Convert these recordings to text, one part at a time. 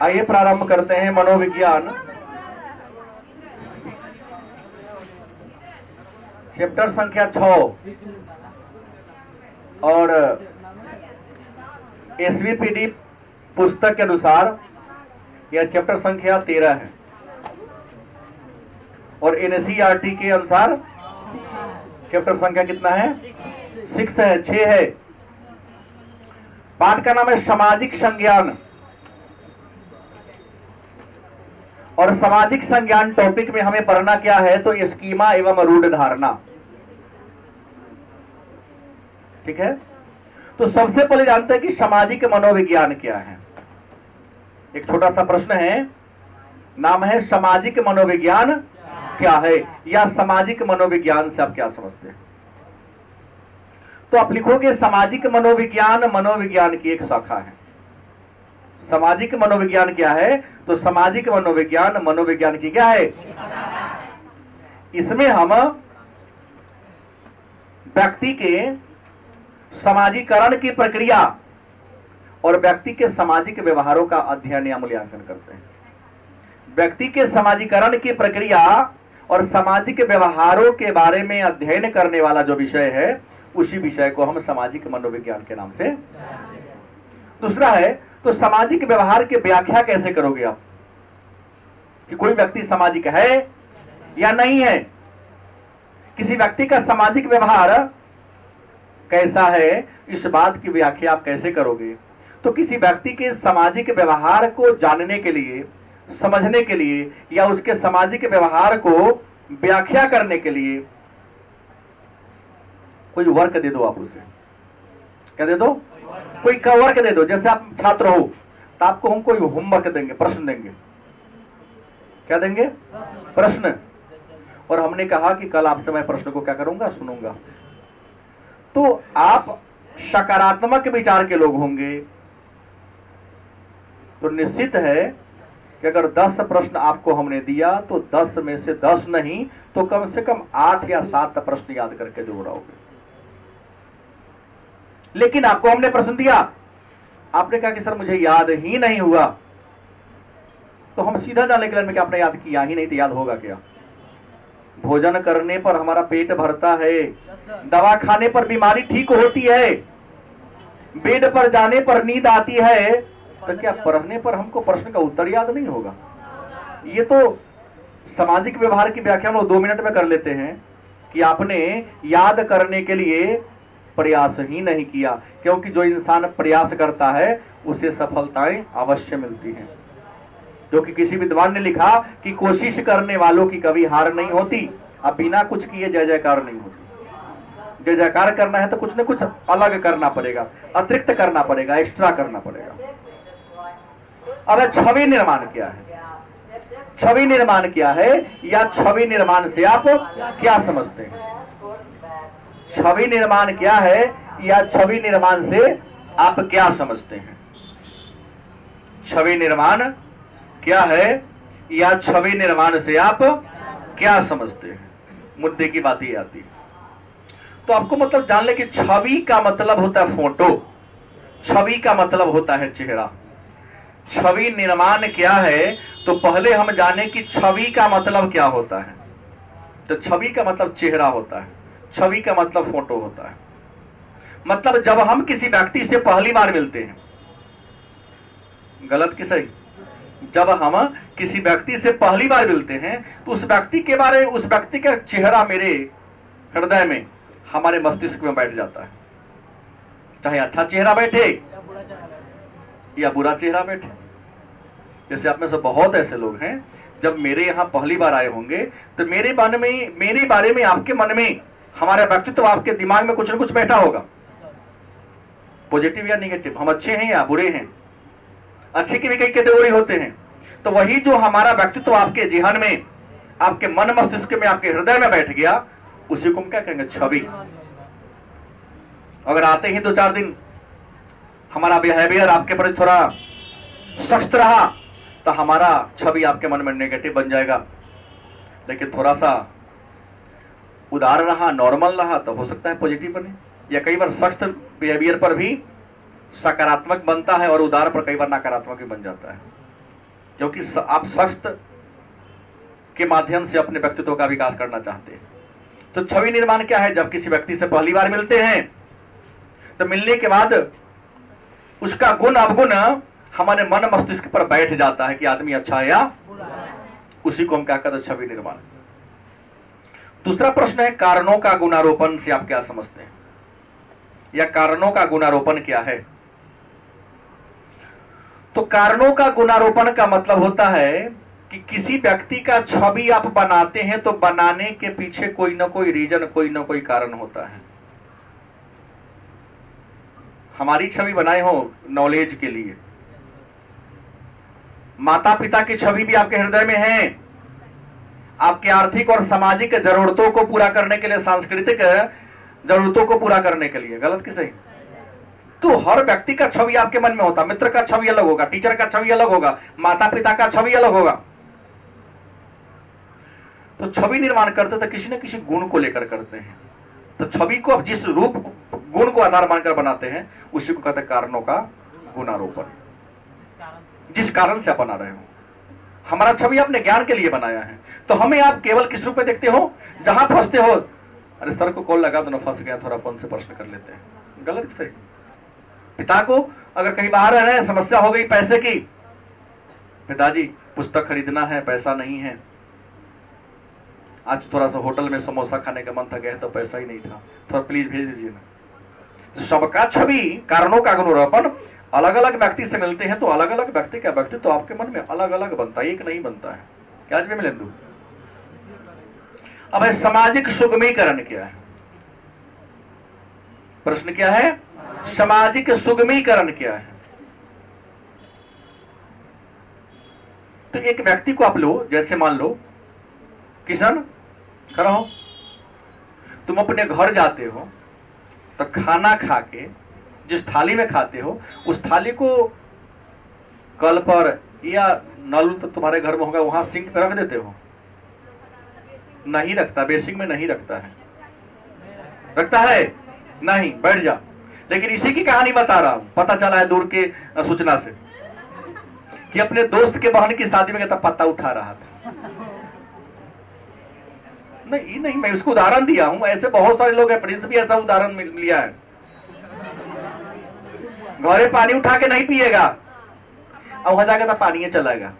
आइए प्रारंभ करते हैं मनोविज्ञान चैप्टर संख्या 6 और एसवीपीडी पुस्तक के अनुसार यह चैप्टर संख्या 13 है और एनसीईआरटी के अनुसार चैप्टर संख्या कितना है? 6 है, 6 है। पाठ का नाम है सामाजिक संज्ञान और सामाजिक संज्ञान टॉपिक में हमें पढ़ना क्या है? तो स्कीमा एवं रूढ़ धारणा। ठीक है, तो सबसे पहले जानते हैं कि सामाजिक मनोविज्ञान क्या है। एक छोटा सा प्रश्न है, नाम है सामाजिक मनोविज्ञान क्या है, या सामाजिक मनोविज्ञान से आप क्या समझते हैं? तो आप लिखोगे सामाजिक मनोविज्ञान मनोविज्ञान की एक शाखा है। सामाजिक मनोविज्ञान क्या है? तो सामाजिक मनोविज्ञान मनोविज्ञान की क्या है? इसमें हम व्यक्ति के समाजीकरण की प्रक्रिया और व्यक्ति के सामाजिक व्यवहारों का अध्ययन या मूल्यांकन करते हैं। व्यक्ति के समाजीकरण की प्रक्रिया और सामाजिक व्यवहारों के बारे में अध्ययन करने वाला जो विषय है, उसी विषय को हम सामाजिक मनोविज्ञान के नाम से। दूसरा है, तो सामाजिक व्यवहार की व्याख्या कैसे करोगे आप कि कोई व्यक्ति सामाजिक है या नहीं है? किसी व्यक्ति का सामाजिक व्यवहार कैसा है, इस बात की व्याख्या आप कैसे करोगे? तो किसी व्यक्ति के सामाजिक व्यवहार को जानने के लिए, समझने के लिए, या उसके सामाजिक व्यवहार को व्याख्या करने के लिए कोई वर्क दे दो। आप उसे क्या दे दो? कोई वर्क दे दो। जैसे आप छात्र हो तो आपको हम कोई होमवर्क देंगे, प्रश्न देंगे। क्या देंगे? प्रश्न। और हमने कहा कि कल आपसे मैं प्रश्न को क्या करूंगा? सुनूंगा। तो आप सकारात्मक विचार के लोग होंगे तो निश्चित है कि अगर 10 प्रश्न आपको हमने दिया तो 10 में से 10 नहीं तो कम से कम 8 या 7 प्रश्न याद करके जरूर आओगे। लेकिन आपको हमने प्रश्न दिया, आपने कहा कि सर मुझे याद ही नहीं हुआ, तो हम सीधा जाने के लिए कि आपने याद किया ही नहीं तो याद होगा क्या? भोजन करने पर हमारा पेट भरता है, दवा खाने पर बीमारी ठीक होती है, बेड पर जाने पर नींद आती है, तो क्या पढ़ने पर हमको प्रश्न का उत्तर याद नहीं होगा? ये तो सामाजिक व्यवहार की व्याख्या हम 2 मिनट में कर लेते हैं कि आपने याद करने के लिए प्रयास ही नहीं किया, क्योंकि जो इंसान प्रयास करता है उसे सफलताएं अवश्य मिलती हैं। जो कि किसी विद्वान ने लिखा कि कोशिश करने वालों की कभी हार नहीं होती। अब बिना कुछ किए जय जयकार नहीं होती। जय जयकार करना है तो कुछ न कुछ अलग करना पड़ेगा, अतिरिक्त करना पड़ेगा, एक्स्ट्रा करना पड़ेगा। अब छवि निर्माण क्या है? छवि निर्माण क्या है, या छवि निर्माण से आप क्या समझते हैं? छवि निर्माण क्या है, या छवि निर्माण से आप क्या समझते हैं? छवि निर्माण क्या है, या छवि निर्माण से आप क्या समझते हैं? मुद्दे की बात ही आती है। तो आपको मतलब जान ले कि छवि का मतलब होता है फोटो, छवि का मतलब होता है चेहरा। छवि निर्माण क्या है, तो पहले हम जाने कि छवि का मतलब क्या होता है। तो छवि का मतलब चेहरा होता है, छवि का मतलब फोटो होता है। मतलब जब हम किसी व्यक्ति से पहली बार मिलते हैं, गलत कि सही? जब हम किसी व्यक्ति से पहली बार मिलते हैं तो उस व्यक्ति के बारे में, उस व्यक्ति का चेहरा मेरे हृदय में, हमारे मस्तिष्क में बैठ जाता है। चाहे अच्छा चेहरा बैठे या बुरा चेहरा बैठे। जैसे आप में से बहुत ऐसे लोग हैं, जब मेरे यहाँ पहली बार आए होंगे तो मेरे बारे में आपके मन में, हमारा व्यक्तित्व आपके दिमाग में कुछ न कुछ बैठा होगा, पॉजिटिव या नेगेटिव। हम अच्छे हैं या बुरे हैं? अच्छे की भी कई कैटेगरी होते हैं। तो वही जो हमारा व्यक्तित्व आपके जिहन में, आपके मन मस्तिष्क में, आपके हृदय में बैठ गया, उसी को हम क्या कहेंगे? छवि। अगर आते ही 2-4 दिन हमारा बिहेवियर आपके प्रति थोड़ा सख्त रहा तो हमारा छवि आपके मन में नेगेटिव बन जाएगा। लेकिन थोड़ा सा उदार रहा, नॉर्मल रहा, तो हो सकता है पॉजिटिव बने। या कई बार सख्त बिहेवियर पर भी सकारात्मक बनता है और उदार पर कई बार नकारात्मक भी बन जाता है। क्योंकि आप शस्त्र के माध्यम से अपने व्यक्तित्व का विकास करना चाहते हैं। तो छवि निर्माण क्या है? जब किसी व्यक्ति से पहली बार मिलते हैं तो मिलने के बाद उसका गुण अवगुण हमारे मन मस्तिष्क पर बैठ जाता है कि आदमी अच्छा है या बुरा है। उसी को हम क्या कहते हैं? छवि निर्माण। दूसरा प्रश्न है कारणों का गुणारोपण से आप क्या समझते हैं, या कारणों का गुणारोपण क्या है? तो कारणों का गुणारोपण का मतलब होता है कि किसी व्यक्ति का छवि आप बनाते हैं तो बनाने के पीछे कोई ना कोई रीजन, कोई ना कोई कारण होता है। हमारी छवि बनाए हो नॉलेज के लिए, माता पिता की छवि भी आपके हृदय में है, आपके आर्थिक और सामाजिक जरूरतों को पूरा करने के लिए, सांस्कृतिक जरूरतों को पूरा करने के लिए। गलत कि सही? तो हर व्यक्ति का छवि आपके मन में होता, मित्र का छवि अलग होगा, टीचर का छवि अलग होगा, माता पिता का छवि अलग होगा। तो छवि निर्माण करते तो किसी न किसी गुण को लेकर करते हैं। तो छवि को आप जिस रूप गुण को आधार मानकर बनाते हैं उसी को कहते हैं कारणों का गुणारोपण। जिस कारण से आप बना रहे हो, हमारा छवि आपने ज्ञान के लिए बनाया है, तो हमें आप केवल किस रूप में देखते हो? जहां फंसते हो, अरे सर को कॉल लगा दो ना, फंस गया, थोड़ा फोन से प्रश्न कर लेते हैं। गलत सही? पिता को अगर कहीं बाहर रह रहे हैं, समस्या हो गई पैसे की, पिताजी पुस्तक खरीदना है, पैसा नहीं है, आज थोड़ा सा होटल में समोसा खाने का मन था, गया तो पैसा ही नहीं था, थोड़ा प्लीज भेज दीजिए ना। तो सबका छवि, कारणों का गुणारोपण, अलग अलग व्यक्ति से मिलते हैं तो अलग अलग व्यक्ति का व्यक्तित्व तो आपके मन में अलग अलग बनता है, एक नहीं बनता है। क्या जी मिलेंदु? अब सामाजिक सुगमीकरण क्या है? प्रश्न क्या है? सामाजिक सुगमीकरण क्या है? तो एक व्यक्ति को आप लो, जैसे मान लो किशन, खड़ा हो, तुम अपने घर जाते हो तो खाना खा के जिस थाली में खाते हो उस थाली को कल पर या नल तो तुम्हारे घर में होगा, वहां सिंक पे रख देते हो? नहीं रखता, बेसिक में नहीं रखता है। रखता है? नहीं, बैठ जा। लेकिन इसी की कहानी बता रहा हूं, पता चला है दूर के सूचना से कि अपने दोस्त के बहन की शादी में पत्ता उठा रहा था। नहीं, मैं उसको उदाहरण दिया हूं, ऐसे बहुत सारे लोग हैं, प्रिंस भी ऐसा उदाहरण लिया है। घरे पानी उठा के नहीं पिएगा और वहां जाकर पानी चलाएगा।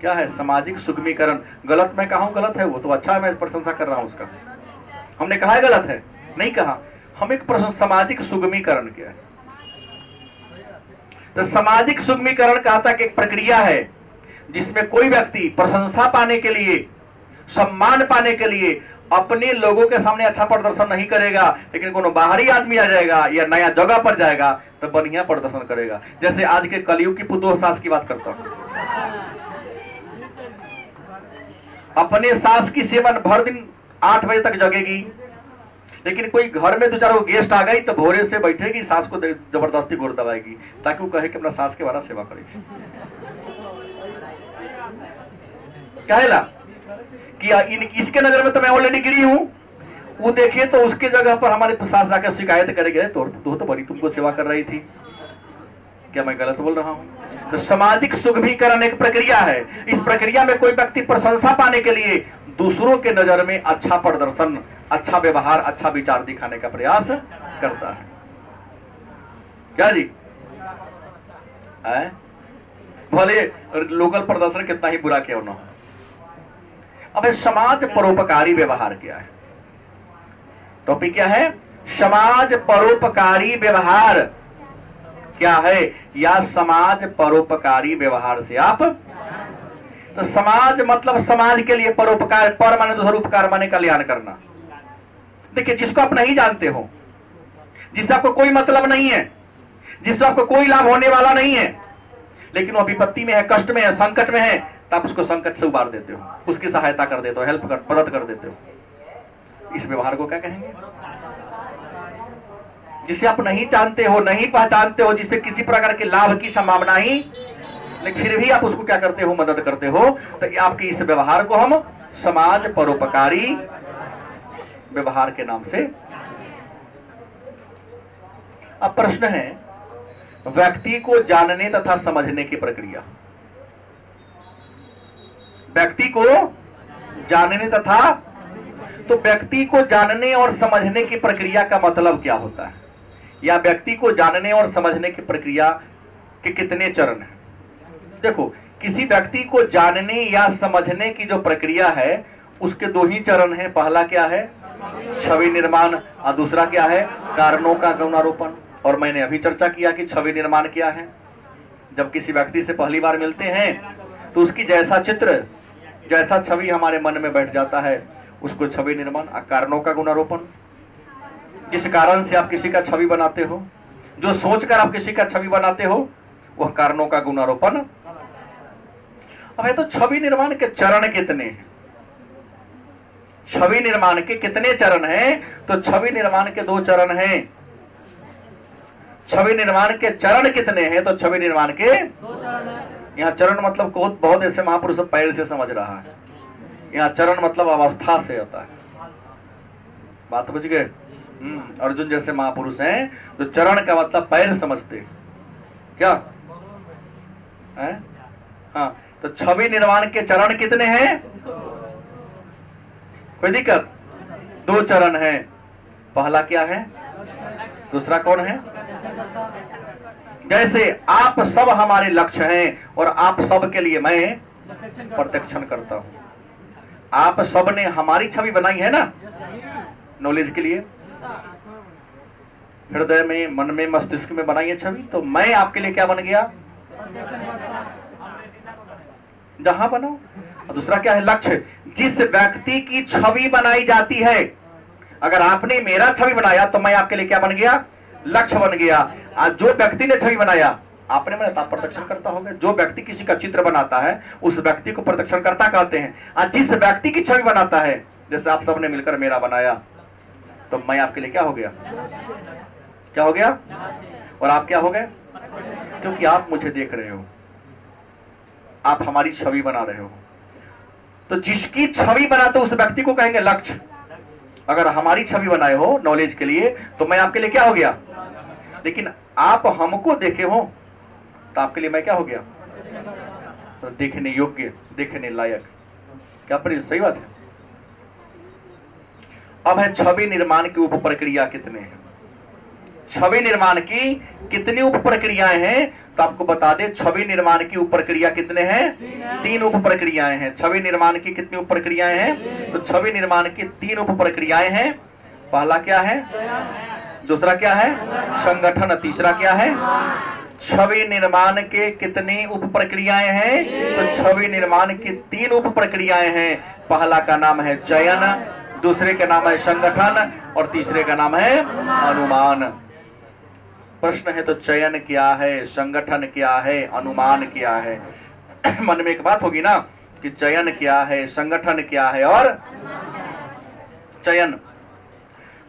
क्या है? सामाजिक सुगमीकरण। गलत मैं कहा हूं? गलत है वो तो अच्छा है, मैं प्रशंसा कर रहा हूं उसका। हमने कहा है गलत है? नहीं कहा। हम एक प्रश्न, सामाजिक सुगमीकरण क्या है? तो सामाजिक सुगमीकरण कहता कि एक प्रक्रिया है जिसमें कोई व्यक्ति प्रशंसा पाने के लिए, सम्मान पाने के लिए अपने लोगों के सामने अच्छा प्रदर्शन नहीं करेगा, लेकिन कोनो बाहरी आदमी आ जाएगा या नया जगह पर जाएगा तो बढ़िया प्रदर्शन करेगा। जैसे आज के कलयुग की पुतोह सास की बात करता हूं, अपने सास की सेवन भर दिन 8 बजे तक जगेगी, लेकिन कोई घर में 2-4 गेस्ट आ गई तो भोरे से बैठेगी, सास को जबरदस्ती गोड़ दबाएगी ताकि वो कहे कि अपना सास के बारा सेवा करे। कहेला कि इसके नजर में तो मैं ऑलरेडी गिरी हूं, वो देखे तो उसके जगह पर हमारे सास जाकर शिकायत करेंगे, तो बड़ी तुमको सेवा कर रही थी। क्या मैं गलत बोल रहा हूं? तो सामाजिक सुगमीकरण एक प्रक्रिया है। इस प्रक्रिया में कोई व्यक्ति प्रशंसा पाने के लिए दूसरों के नजर में अच्छा प्रदर्शन, अच्छा व्यवहार, अच्छा विचार दिखाने का प्रयास करता है। क्या जी? भले लोकल प्रदर्शन कितना ही बुरा क्यों ना हो। अब समाज परोपकारी व्यवहार क्या है? टॉपिक क्या है? समाज परोपकारी व्यवहार क्या है, या समाज परोपकारी व्यवहार से आप, तो समाज मतलब समाज के लिए परोपकार, पर माने दूसरा, उपकार माने कल्याण करना। देखिए, जिसको आप नहीं जानते हो, जिससे आपको कोई मतलब नहीं है, जिससे आपको कोई लाभ होने वाला नहीं है, लेकिन वो विपत्ति में है, कष्ट में है, संकट में है, तो आप उसको संकट से उबार देते हो, उसकी सहायता कर देते हो, हेल्प कर, मदद कर देते हो। इस व्यवहार को क्या कहेंगे? जिसे आप नहीं जानते हो, नहीं पहचानते हो, जिससे किसी प्रकार के लाभ की संभावना ही, लेकिन फिर भी आप उसको क्या करते हो? मदद करते हो। तो आपके इस व्यवहार को हम समाज परोपकारी व्यवहार के नाम से। अब प्रश्न है, व्यक्ति को जानने तथा समझने की प्रक्रिया। व्यक्ति को जानने तथा, तो व्यक्ति को जानने और समझने की प्रक्रिया का मतलब क्या होता है, या व्यक्ति को जानने और समझने की प्रक्रिया के कितने चरण हैं? देखो, किसी व्यक्ति को जानने या समझने की जो प्रक्रिया है उसके दो ही चरण हैं। पहला क्या है? छवि निर्माण, और दूसरा क्या है? कारणों का गुणारोपण। और मैंने अभी चर्चा किया कि छवि निर्माण क्या है। जब किसी व्यक्ति से पहली बार मिलते हैं तो उसकी जैसा चित्र, जैसा छवि हमारे मन में बैठ जाता है उसको छवि निर्माण। कारणों का गुणारोपण, जिस कारण से आप किसी का छवि बनाते हो, जो सोचकर आप किसी का छवि बनाते हो, वह कारणों का गुणारोपण। अब है तो छवि निर्माण के चरण कितने हैं? छवि निर्माण के कितने चरण हैं? तो छवि निर्माण के दो चरण हैं। छवि निर्माण के चरण कितने हैं? तो छवि निर्माण के यहाँ चरण मतलब बहुत ऐसे महापुरुष पैर से समझ रहा है, यहाँ चरण मतलब अवस्था से होता है। बात बुझ गए? अर्जुन जैसे महापुरुष हैं जो चरण का मतलब पैर समझते क्या है? हाँ, तो छवि निर्माण के चरण कितने हैं? कोई दिक्कत? दो चरण हैं। पहला क्या है? दूसरा कौन है? जैसे आप सब हमारे लक्ष्य हैं और आप सब के लिए मैं प्रत्यक्षण करता हूं। आप सब ने हमारी छवि बनाई है ना, नॉलेज के लिए, हृदय में, मन में, मस्तिष्क में बनाई है छवि। तो मैं आपके लिए क्या बन गया? जहां बनो। और दूसरा क्या है? लक्ष्य। जिस व्यक्ति की छवि बनाई जाती है, अगर आपने मेरा छवि बनाया तो मैं आपके लिए क्या बन गया? लक्ष्य बन गया। आज जो व्यक्ति ने छवि बनाया, आपने बनाया, प्रत्यक्षण करता होगा। जो व्यक्ति किसी का चित्र बनाता है उस व्यक्ति को प्रत्यक्षण करता कहते हैं। आज जिस व्यक्ति की छवि बनाता है, जैसे आप सबने मिलकर मेरा बनाया, तो मैं आपके लिए क्या हो गया? क्या हो गया? और आप क्या हो गए? क्योंकि आप मुझे देख रहे हो, आप हमारी छवि बना रहे हो। तो जिसकी छवि बनाते उस व्यक्ति को कहेंगे लक्ष्य। अगर हमारी छवि बनाए हो नॉलेज के लिए, तो मैं आपके लिए क्या हो गया? लेकिन आप हमको देखे हो तो आपके लिए मैं क्या हो गया? तो देखने योग्य, देखने लायक। क्या पर सही बात है? अब है छवि निर्माण की उप प्रक्रिया कितने हैं? छवि निर्माण की कितनी उप प्रक्रियाएं हैं? तो आपको बता दें, छवि निर्माण की उप प्रक्रिया कितने हैं? 3 उप प्रक्रियाएं हैं। छवि निर्माण की कितनी उप प्रक्रियाएं हैं? तो छवि निर्माण की 3 उप प्रक्रियाएं हैं। पहला क्या है? दूसरा क्या है? संगठन। तीसरा क्या है? छवि निर्माण के कितनी उप प्रक्रियाएं हैं? तो छवि निर्माण की 3 उप प्रक्रियाएं हैं। पहला का नाम है चयन, दूसरे का नाम है संगठन, और तीसरे का नाम है अनुमान। प्रश्न है तो चयन क्या है, संगठन क्या है, अनुमान क्या है? मन में एक बात होगी ना कि चयन क्या है, संगठन क्या है और चयन।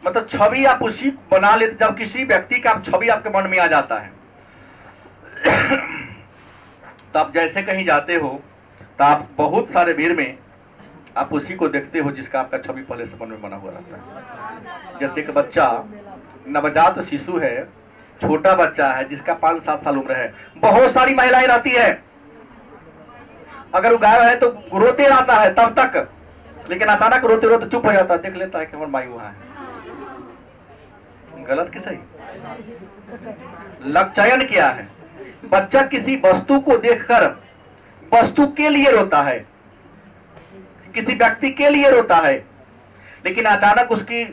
मतलब छवि आप उसी बना लेते जब किसी व्यक्ति का छवि आपके मन में आ जाता है। तो आप जैसे कहीं जाते हो तो आप बहुत सारे भीड़ में आप उसी को देखते हो जिसका आपका छवि पहले से मन में बना हुआ रहता है। जैसे कि बच्चा, नवजात शिशु है, छोटा बच्चा है जिसका 5-7 साल उम्र है, बहुत सारी महिलाएं रहती है। अगर वो गायब है तो रोते रहता है तब तक, लेकिन अचानक रोते रोते चुप हो जाता है, देख लेता है कि हमारी माई वहां है। गलत कि सही? चयन क्या है? बच्चा किसी वस्तु को देखकर वस्तु के लिए रोता है, किसी व्यक्ति के लिए रोता है, लेकिन अचानक उसकी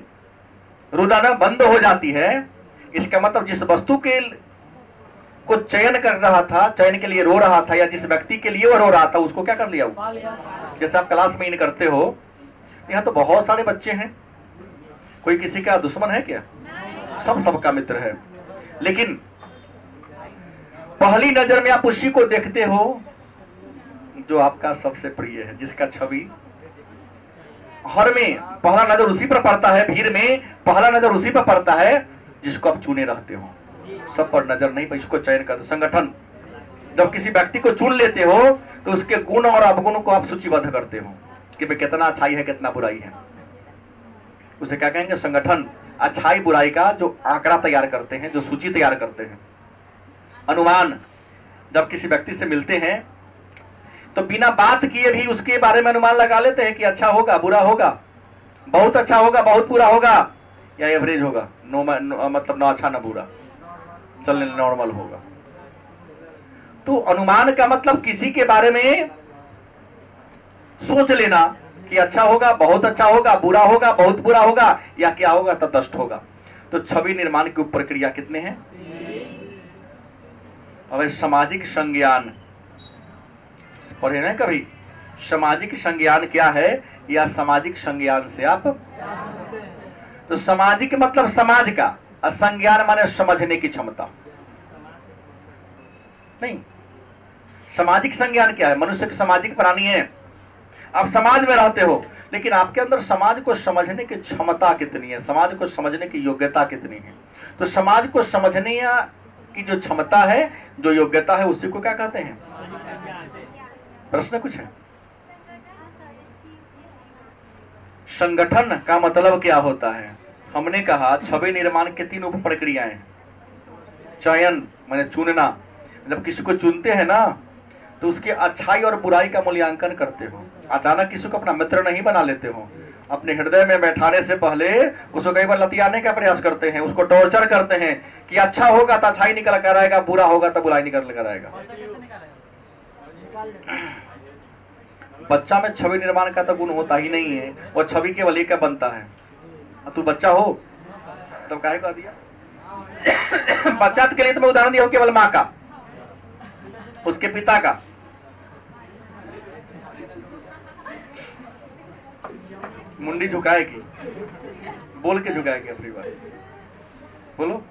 रुदन बंद हो जाती है। इसका मतलब जिस वस्तु के को चयन कर रहा था, चयन के लिए रो रहा था, या जिस व्यक्ति के लिए वो रो रहा था, उसको क्या कर लिया वो? जैसे आप क्लास में इन करते हो, यहाँ तो बहुत सारे बच्चे हैं, कोई किसी का दुश्मन है क्या? सब सबका मित्र है। लेकिन पहली नजर में आप उसी को देखते हो जो आपका सबसे प्रिय है, जिसका छवि हर में पहला नजर उसी पर पड़ता है। भीड़ में पहला नजर उसी पर पड़ता है जिसको आप चुने रहते हो। सब पर नजर नहीं, पर इसको चयन करते। संगठन, जब किसी व्यक्ति को चुन लेते हो तो उसके गुण और अवगुण को आप सूचीबद्ध करते हो कि वे कितना अच्छाई है, कितना बुराई है। उसे क्या कहेंगे? संगठन। अच्छाई बुराई का जो आंकड़ा तैयार करते हैं, जो सूची तैयार करते हैं। अनुमान, जब किसी व्यक्ति से मिलते हैं तो बिना बात किए भी उसके बारे में अनुमान लगा लेते हैं कि अच्छा होगा, बुरा होगा, बहुत अच्छा होगा, बहुत बुरा होगा, या एवरेज होगा, मतलब ना अच्छा ना बुरा, चलने नॉर्मल होगा। तो अनुमान का मतलब किसी के बारे में सोच लेना कि अच्छा होगा, बहुत अच्छा होगा, बुरा होगा, बहुत बुरा होगा, या क्या होगा, तटस्थ होगा। तो छवि निर्माण की उप प्रक्रिया कितने हैं? अब सामाजिक संज्ञान पढ़े ना कभी? सामाजिक संज्ञान क्या है, या सामाजिक संज्ञान से आप, तो सामाजिक मतलब समाज का, और संज्ञान माने समझने की क्षमता। नहीं, सामाजिक संज्ञान क्या है? मनुष्य सामाजिक प्राणी है। आप समाज में रहते हो, लेकिन आपके अंदर समाज को समझने की क्षमता कितनी है, समाज को समझने की योग्यता कितनी है? तो समाज को समझने की जो क्षमता है, जो योग्यता है, उसी को क्या कहते हैं? प्रश्न कुछ है? संगठन का मतलब क्या होता है? हमने कहा छवि निर्माण के 3 उप प्रक्रियाएं। चयन माने चुनना, जब किसी को चुनते हैं ना, तो उसकी अच्छाई और बुराई का मूल्यांकन करते हो। अचानक किसी को अपना मित्र नहीं बना लेते हो, अपने हृदय में बैठाने से पहले उसको कई बार लतियाने का प्रयास करते हैं, उसको टॉर्चर करते हैं कि अच्छा होगा तो अच्छाई निकल कर आएगा, बुरा होगा तो बुराई निकल कर आएगा। बच्चा में छवि निर्माण का तो गुण होता ही नहीं है, वो छवि केवल एक बनता है। तू बच्चा हो तो काहे कह दिया? बच्चा के लिए तो मैं उदाहरण दिया हूं केवल माँ का, उसके पिता का। मुंडी झुकाएगी, बोल के झुकाएगी अपनी बात, बोलो।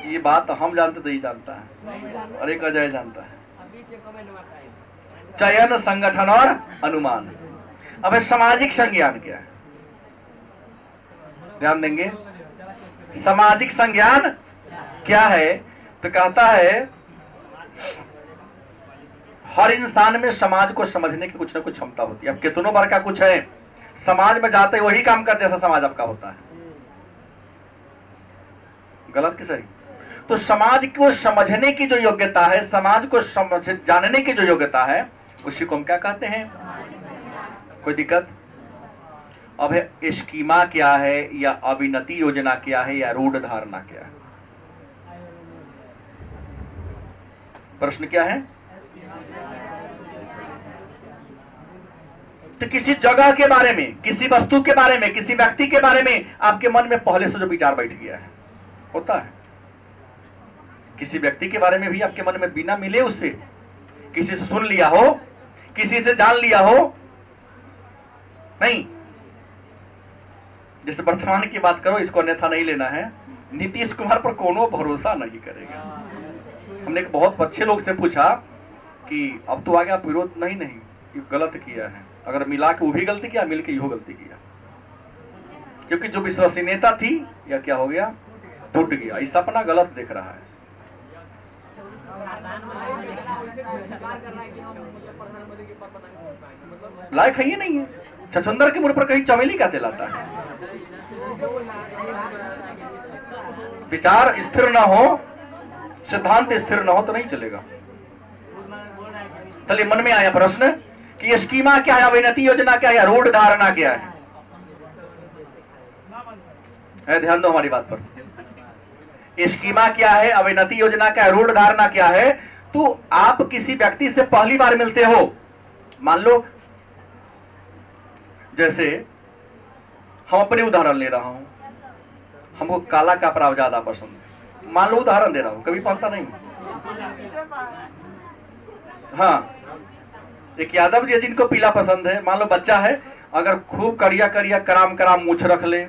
ये बात हम जानते तो ही जानता है, और एक अजय जानता है। चयन, संगठन और अनुमान। अब सामाजिक संज्ञान क्या है? ध्यान देंगे, सामाजिक संज्ञान क्या है? तो कहता है हर इंसान में समाज को समझने की कुछ ना कुछ क्षमता होती है। अब कितनों बार का कुछ है, समाज में जाते वही काम कर जैसा समाज आपका होता है। गलत कि सही? तो समाज को समझने की जो योग्यता है, समाज को समझ जानने की जो योग्यता है, उसी को हम क्या कहते हैं? कोई दिक्कत? अब है स्कीमा क्या है, या अभिनति योजना क्या है, या रूढ़ धारणा क्या है? प्रश्न क्या है? तो किसी जगह के बारे में, किसी वस्तु के बारे में, किसी व्यक्ति के बारे में आपके मन में पहले से जो विचार बैठ गया है, होता है। किसी व्यक्ति के बारे में भी आपके मन में बिना मिले उससे, किसी से सुन लिया हो, किसी से जान लिया हो, नहीं। जैसे वर्तमान की बात करो, इसको अन्यथा नहीं लेना है, नीतीश कुमार पर कोनो भरोसा नहीं करेगा। हमने एक बहुत अच्छे लोग से पूछा कि अब तो आगे आप विरोध नहीं, ये गलत किया है, अगर मिला के वो भी गलती किया, मिल के यो गलती किया, क्योंकि जो विश्वसनीयता थी, या क्या हो गया, टूट गया। इस सपना गलत देख रहा है। लायक है ये नहीं है। छछुंदर के मुंह पर कहीं चमेली का तेल आता है। विचार स्थिर ना हो, सिद्धांत स्थिर ना हो तो नहीं चलेगा। चलिए, मन में आया प्रश्न कि स्कीमा क्या है, अभिनति योजना क्या है, रूढ़ धारणा क्या है? ध्यान दो हमारी बात पर। स्कीमा क्या है, अभिनति योजना क्या है, रूढ़ धारणा क्या है? तो आप किसी व्यक्ति से पहली बार मिलते हो, मान लो जैसे हम अपने उदाहरण ले रहा हूं, हमको काला कपड़ा ज्यादा पसंद है, मान लो उदाहरण दे रहा हूं, कभी पढ़ता नहीं। हाँ, एक यादव जी जिनको पीला पसंद है, मान लो बच्चा है, अगर खूब करिया करिया कराम कराम मूछ रख ले,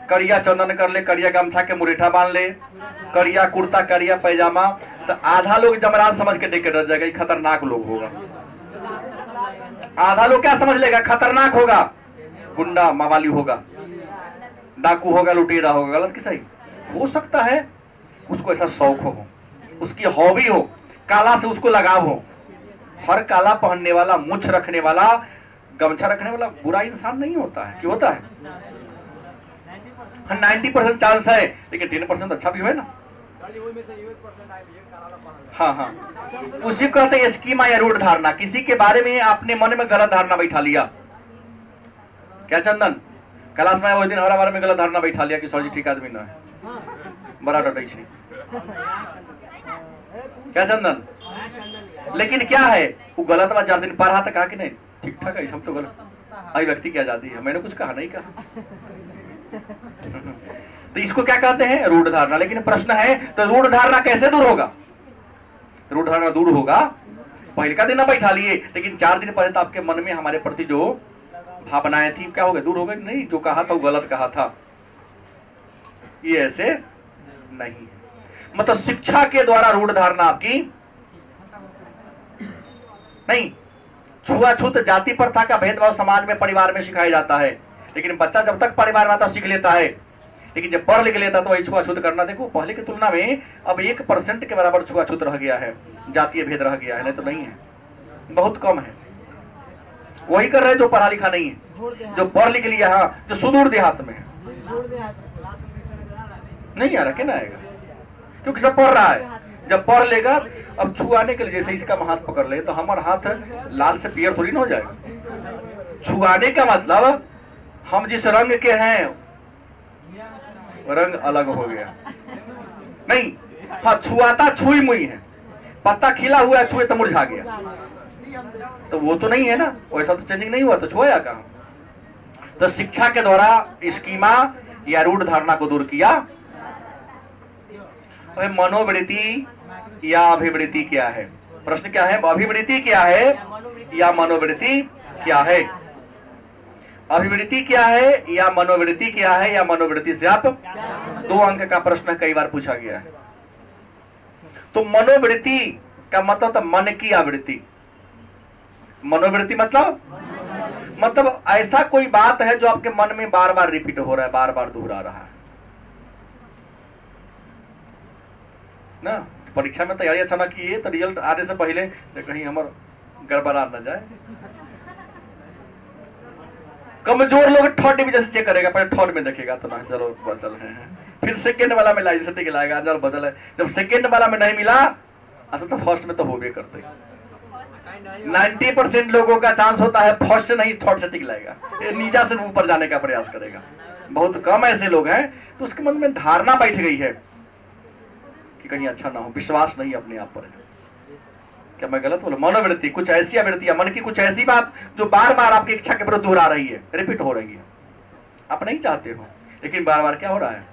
करिया चंदन कर ले, करिया गमछा के मुरेठा बांध ले, करिया कुर्ता, करिया पैजामा, तो आधा लोग जमराज समझ के देख के डर जाएगा, खतरनाक लोग होगा। आधा लोग क्या समझ लेगा, खतरनाक होगा, गुंडा मवाली होगा, डाकू होगा, लुटेरा होगा। गलत कि सही? हो सकता है उसको ऐसा शौक हो, उसकी हॉबी हो, काला से उसको लगाव हो। हर काला पहनने वाला, मुछ रखने वाला, गमछा रखने वाला बुरा इंसान नहीं होता है। क्यों होता है? 90% चांस है, लेकिन 10% अच्छा भी है ना। हाँ हाँ, उसी को कहते हैं स्कीमा या रूढ़ धारणा। किसी के बारे में आपने मन में गलत धारणा बैठा लिया। क्या चंदन, क्लास में वो दिन हमारा बारे में गलत धारणा बैठा लिया कि सर जी ठीक आदमी ना है, बड़ा डटे छी। क्या चंदन, लेकिन क्या है वो गलत बात 4 दिन पढ़ा तो कहा कि नहीं ठीक ठाक है, हम तो गलत, आई व्यक्ति की आजादी है, मैंने कुछ कहा नहीं कहा। तो इसको क्या कहते हैं, रूढ़ धारणा। लेकिन प्रश्न है तो रूढ़ धारणा कैसे दूर होगा? रूढ़ धारणा दूर होगा, पहले का दिन ना बैठा लिए, लेकिन 4 दिन पहले तो आपके मन में हमारे प्रति जो भावनाएं थी क्या हो गए, दूर हो गए? नहीं, जो कहा था वो गलत कहा था, ये ऐसे नहीं है। मतलब शिक्षा के द्वारा रूढ़ धारणा आपकी नहीं। छुआछूत, जाति प्रथा का भेदभाव समाज में, परिवार में सिखाया जाता है, लेकिन बच्चा जब तक परिवार में आता सीख लेता है, लेकिन जब पढ़ लिख लेता तो वही छुआछूत करना। देखो पहले की तुलना में अब 1% के बराबर छुआछूत रह गया है, जातीय भेद रह गया है, नहीं तो नहीं है, बहुत कम है। वही कर रहे हैं जो पढ़ा लिखा नहीं है, जो पढ़ लिख लिया, हाँ, जो सुदूर देहात में है, नहीं आ रहा, क्या ना आएगा, क्योंकि सब पढ़ रहा है। जब पढ़ लेगा, अब छुआने के लिए जैसे इसका हाथ पकड़ ले तो हमारा हाथ लाल से पीयर थोड़ी ना हो जाएगा। छुआने का मतलब हम जिस रंग के हैं रंग अलग हो गया, नहीं, हाँ, छुआता छुई मुई है, पत्ता खिला हुआ है, छुए तो मुरझा गया, तो वो तो नहीं है ना, वैसा तो चेंजिंग नहीं हुआ, तो छुआया कहाँ? तो शिक्षा के द्वारा स्कीमा या रूढ़ धारणा को दूर किया। मनोवृत्ति या अभिवृत्ति क्या है? प्रश्न क्या है, अभिवृत्ति क्या है या मनोवृत्ति क्या है? अभिवृत्ति क्या है या मनोवृत्ति क्या है, या मनोवृत्ति से आप 2 अंक का प्रश्न कई बार पूछा गया है। तो मनोवृत्ति का मतलब मन की आवृत्ति। मनोवृत्ति मतलब ऐसा कोई बात है जो आपके मन में बार बार रिपीट हो रहा है, बार बार दोहरा रहा है ना। परीक्षा में तैयारी अच्छा ना किए तो रिजल्ट आने से पहले कहीं हमार गड़बड़ा न जाए। कमजोर लोग थर्ड डिवीजन से चेक करेगा, पहले थर्ड में देखेगा तो ना चलो बदल रहे हैं, फिर सेकंड वाला में लाइसेंस लाएगा, चलो बदल है। जब सेकंड वाला में नहीं मिला अच्छा तो फर्स्ट में तो हो भी करते। 90% लोगों का चांस होता है फर्स्ट से नहीं थर्ड से टिक लाएगा, नीचा से ऊपर जाने का प्रयास करेगा। बहुत कम ऐसे लोग हैं। तो उसके मन में धारणा बैठ गई है कि कहीं अच्छा ना हो, विश्वास नहीं अपने आप पर है। क्या मैं गलत बोला? मनोवृत्ति कुछ ऐसी आवृत्तियां, मन की कुछ ऐसी बात जो बार बार आपकी इच्छा के विरुद्ध दोहरा रही है, रिपीट हो रही है, आप नहीं चाहते हो, लेकिन बार बार क्या हो रहा है,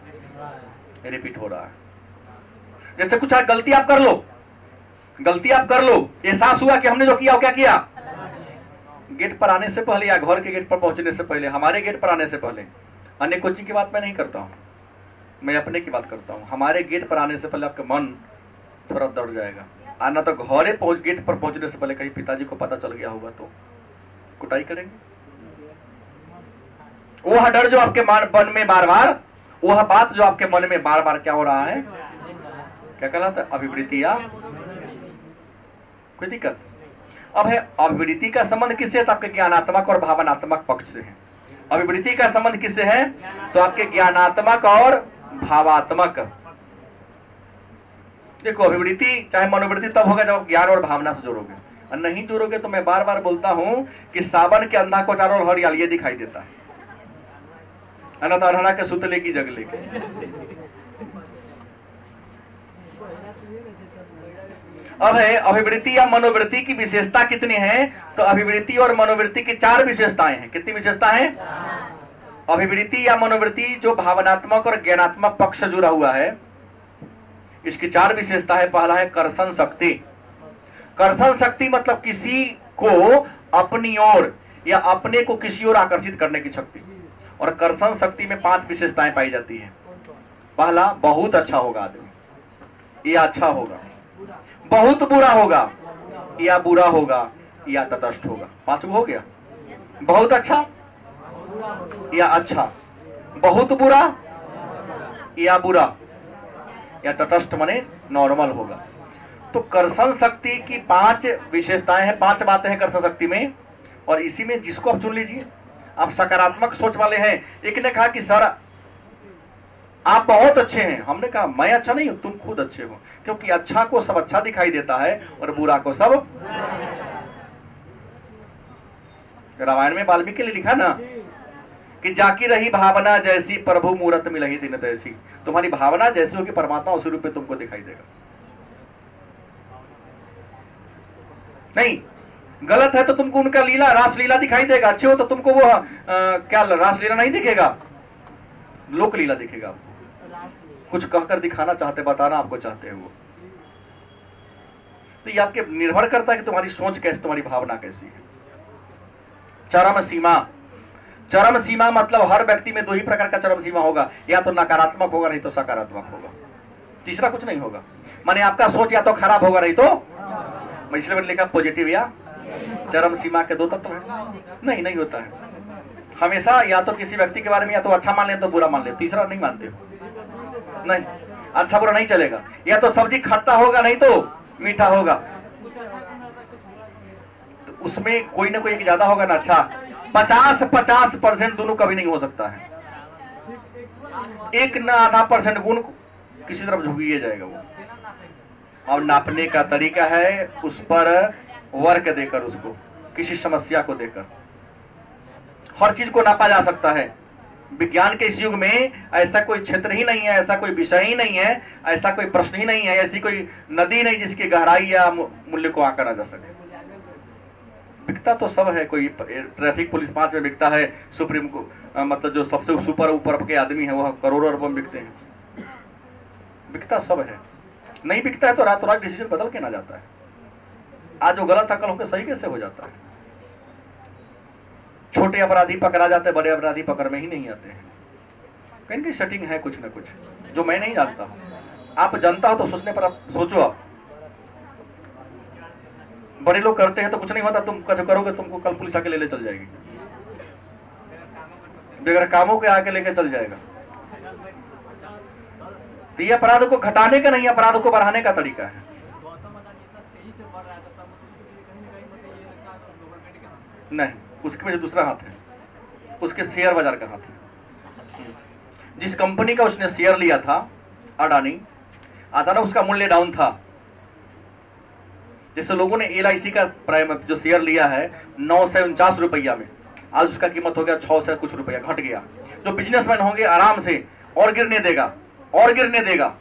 रिपीट हो रहा है। जैसे कुछ गलती आप कर लो, एहसास हुआ कि हमने जो किया वो क्या किया, गेट पर आने से पहले या घर के गेट पर पहुंचने से पहले, हमारे गेट पर आने से पहले, अन्य कोचिंग की बात मैं नहीं करता हूं, मैं अपने की बात करता हूं। हमारे गेट पर आने से पहले आपका मन थोड़ा दौड़ जाएगा, आना तो घरे गेट पर पहुंचने से पहले कहीं पिताजी को पता चल गया होगा तो कुटाई करेंगे। वह डर जो आपके मन में बार बार, वह बात जो आपके मन में बार बार क्या हो रहा है, क्या कहलाता है, अभिवृत्ति या कोई दिक्कत। अब है अभिवृत्ति का संबंध किससे है, तो आपके ज्ञानात्मक और भावनात्मक पक्ष से है। अभिवृत्ति का संबंध किससे है, तो आपके ज्ञानात्मक और भावात्मक। देखो अभिवृत्ति चाहे मनोवृत्ति तब होगा जब आप ज्ञान और भावना से जोड़ोगे, और नहीं जोड़ोगे तो मैं बार बार बोलता हूं कि सावन के अंधा को चारों हरियाली दिखाई देता है ना, तो अरहना के सुतले की जगले के। अब है अभिवृत्ति या मनोवृत्ति की विशेषता कितनी है, तो अभिवृत्ति और मनोवृत्ति की 4 विशेषताएं हैं। कितनी विशेषता है? अभिवृत्ति या मनोवृत्ति जो भावनात्मक और ज्ञानात्मक पक्ष जुड़ा हुआ है, इसकी 4 विशेषता है। पहला है कर्षण शक्ति। कर्षण शक्ति मतलब किसी को अपनी ओर या अपने को किसी ओर आकर्षित करने की शक्ति। और कर्षण शक्ति में 5 विशेषताएं पाई जाती है। पहला, बहुत अच्छा होगा आदमी, या अच्छा होगा, बहुत बुरा होगा, या बुरा होगा, या तटस्थ होगा। 5 हो गया, बहुत अच्छा या अच्छा, बहुत बुरा या बुरा, या तटस्थ माने नॉर्मल होगा। तो कर्षण शक्ति की 5 विशेषताएं हैं, 5 बातें हैं कर्षण शक्ति में। और इसी में जिसको आप चुन लीजिए, आप सकारात्मक सोच वाले हैं। एक ने कहा कि सर आप बहुत अच्छे हैं। हमने कहा मैं अच्छा नहीं हूं, तुम खुद अच्छे हो, क्योंकि अच्छा को सब अच्छा दिखाई देता है और बुरा को सब। रामायण में वाल्मीकि ने लिखा ना कि जाकी रही भावना जैसी प्रभु मूरत मिलही दिन तैसी। तुम्हारी भावना जैसी होगी परमात्मा उसी रूप में तुमको दिखाई देगा। नहीं गलत है तो तुमको उनका लीला रासलीला दिखाई देगा, अच्छे हो तो तुमको वो क्या रासलीला नहीं दिखेगा, लोक लीला दिखेगा आपको। कुछ कहकर दिखाना चाहते, बताना आपको चाहते हैं वो। तो ये आपके निर्भर करता है कि तुम्हारी सोच कैसी, तुम्हारी भावना कैसी है। चरम सीमा, चरम सीमा मतलब हर व्यक्ति में दो ही प्रकार का चरम सीमा होगा, या तो नकारात्मक होगा नहीं तो सकारात्मक होगा, तीसरा कुछ नहीं होगा। माने आपका सोच या तो खराब होगा नहीं तो, मैं इसलिए मैंने लिखा पॉजिटिव या चरम सीमा के दो तत्व है। नहीं नहीं होता है हमेशा, या तो किसी व्यक्ति के बारे में या तो अच्छा मान ले तो बुरा मान ले, तीसरा नहीं मानते हो। नहीं, अच्छा बुरा नहीं चलेगा, या तो सब्जी खट्टा होगा नहीं तो मीठा होगा, तो उसमें कोई ना कोई एक ज्यादा होगा ना अच्छा। 50-50% दोनों कभी नहीं हो सकता है, एक ना आधा परसेंट गुण किसी तरफ झुकिए जाएगा वो। और नापने का तरीका है उस पर वर्क देकर, उसको किसी समस्या को देकर हर चीज को नापा जा सकता है। विज्ञान के इस युग में ऐसा कोई क्षेत्र ही नहीं है, ऐसा कोई विषय ही नहीं है, ऐसा कोई प्रश्न ही नहीं है, ऐसी कोई नदी नहीं जिसकी गहराई या मूल्य को आंका ना जा सके। बिकता तो सब है, कोई ट्रैफिक पुलिस 5 में बिकता है, सुप्रीम को मतलब जो सबसे सुपर ऊपर के आदमी है वो करोड़ों अरबों में बिकते हैं। बिकता सब है, नहीं बिकता है तो रातों रात डिसीजन बदल के ना जाता है। आज जो गलत था कल होकर सही कैसे हो जाता है। छोटे अपराधी पकड़ा जाते हैं, बड़े अपराधी पकड़ में ही नहीं आते हैं। कहीं की सेटिंग है कुछ ना कुछ जो मैं नहीं जानता हूं। आप जानता हो तो सोचने पर आप सोचो। आप बड़े लोग करते हैं तो कुछ नहीं होता, तुम कुछ करोगे तुमको कल पुलिस आके ले चल जाएगी, बगैर कामों के आके लेके चल जाएगा। तो ये अपराध को घटाने का नहीं, अपराध को बढ़ाने का तरीका है। नहीं, उसके में दूसरा हाथ है, उसके शेयर बाजार का हाथ है। जिस कंपनी का उसने शेयर लिया था अडानी, अचानक उसका मूल्य डाउन था। जैसे लोगों ने LIC का प्राइम जो शेयर लिया है 949 रुपया में, आज उसका कीमत हो गया 6 से कुछ रुपया, घट गया। जो बिजनेसमैन होंगे आराम से और गिरने देगा और गिरने देगा।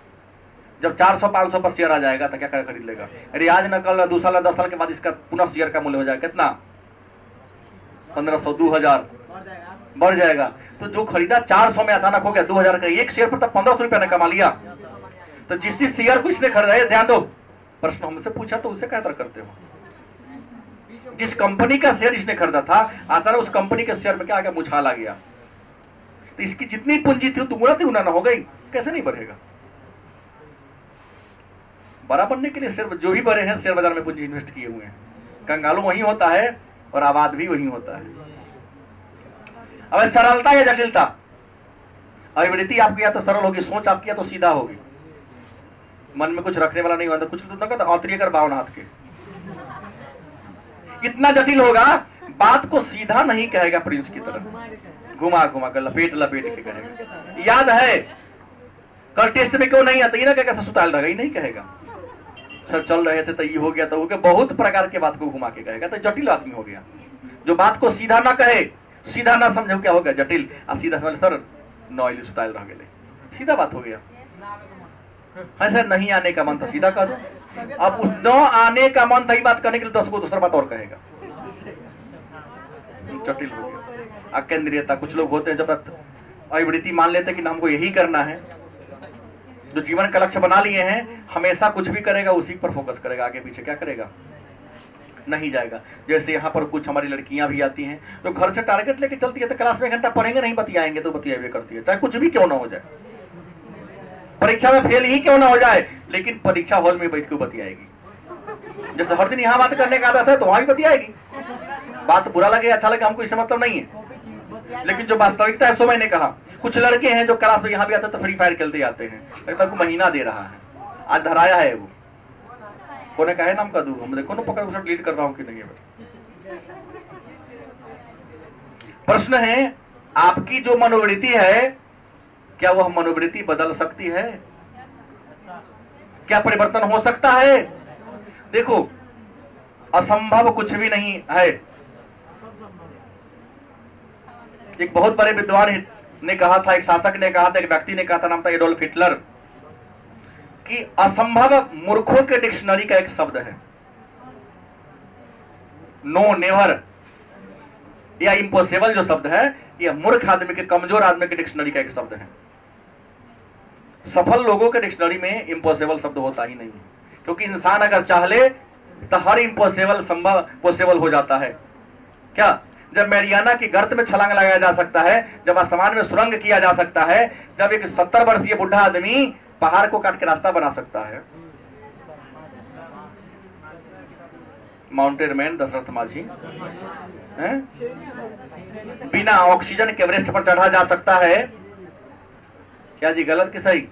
जब 400-500 पर शेयर आ जाएगा तो क्या खरीद लेगा। अरे आज न कल 2 साल 10 साल के बाद इसका पुनः शेयर का मूल्य हो जाएगा कितना, 1500 2000 बढ़ जाएगा। तो जो खरीदा 400 में अचानक हो गया 2000 का एक शेयर पर, तब 1500 रुपया ने कमा लिया। तो जिस शेयर को इसने खरीदा, ध्यान दो, प्रश्न हमसे पूछा तो उससे क्या तरह करते हो। जिस कंपनी का शेयर इसने खरीदा था, अचानक उस कंपनी के शेयर में क्या आ गया, मुछाल आ गया। तो इसकी जितनी पूंजी थी दुगुना तिगुना ना हो गई, कैसे नहीं बढ़ेगा। बड़ा बनने के लिए सिर्फ जो भी बड़े हैं शेयर बाजार में पूंजी इन्वेस्ट किए हुए हैं। कंगालू वही होता है और आबाद भी वही होता है। अब सरलता या जटिलता, अभिवृत्ति आपकी या तो सरल होगी, सोच आपकी या तो सीधा होगी, मन में कुछ रखने वाला नहीं होता। कुछ तो कहता औतरी कर 52 हाथ के, इतना जटिल होगा, बात को सीधा नहीं कहेगा, प्रिंस की तरह घुमा घुमा कर लपेट लपेट के कहेगा। याद है कल टेस्ट में क्यों नहीं आता, ये ना कैसे सुताल रहा, नहीं कहेगा। सर चल रहे थे तो ये हो गया तो हो गया, बहुत प्रकार के बात को घुमा के कहेगा, तो जटिल आदमी हो गया। जो बात को सीधा ना कहे, सीधा ना समझे, क्या हो गया जटिल। और सीधा समझ, सर नॉइली सुताल रह गए, सीधा बात हो गया। है सर नहीं आने का मन था, सीधा कह दो। अब उस न आने का मन था ही बात करने के लिए 10 को दूसरा बात और कहेगा, जटिल हो गया। अकेंद्रीयता, कुछ लोग होते हैं जब अभिवृत्ति मान लेते हैं कि हमको यही करना है, जो जीवन का लक्ष्य बना लिए हैं, हमेशा कुछ भी करेगा उसी पर फोकस करेगा, आगे पीछे क्या करेगा नहीं जाएगा। जैसे यहाँ पर कुछ हमारी लड़कियां भी आती हैं जो घर से टारगेट लेके चलती है, तो क्लास में 1 घंटा पढ़ेंगे नहीं, बतियाएंगे तो बतियाए करती है, चाहे कुछ भी क्यों ना हो जाए, परीक्षा में फेल ही क्यों ना हो जाए, लेकिन परीक्षा हॉल में बैठ के बतियाएगी। जैसे हर दिन यहाँ बात करने का आदत है तो वहां भी बतियाएगी। बात बुरा लगे अच्छा लगे हमको इससे मतलब नहीं है, लेकिन जो वास्तविकता है सो मैंने कहा। कुछ लड़के हैं जो क्लास में यहाँ भी आते हैं तो फ्री फायर खेलते आते हैं, लगता है महीना दे रहा है, आज धराया है वो, कोने का है नाम का दूर, हम देखो ना पकड़ उसे डिलीट कर रहा हूँ कि नहीं है। प्रश्न है आपकी जो मनोवृत्ति है क्या वह मनोवृत्ति बदल सकती है? क्या परिवर्तन हो सकता है? देखो, असंभव कुछ भी नहीं है। एक बहुत बड़े विद्वान ने कहा था, एक शासक ने कहा था, एक व्यक्ति ने कहा था, नाम था एडोल्फ हिटलर, कि असंभव मूर्खों के डिक्शनरी का एक शब्द है। नो, नेवर या इम्पॉसिबल जो शब्द है, यह मूर्ख आदमी के, कमजोर आदमी के डिक्शनरी का एक शब्द है। सफल लोगों के डिक्शनरी में इम्पॉसिबल शब्द होता ही नहीं, क्योंकि इंसान अगर चाह ले तो हर इम्पॉसिबल संभव पॉसिबल हो जाता है। क्या? जब मैरियाना की गर्त में छलांग लगाया जा सकता है, जब आसमान में सुरंग किया जा सकता है, जब एक 70 वर्षीय बुढ़ा आदमी पहाड़ को काट के रास्ता बना सकता है। माउंटेन मैन दशरथ माझी बिना ऑक्सीजन के एवरेस्ट पर चढ़ा जा सकता है। क्या जी, गलत कि सही?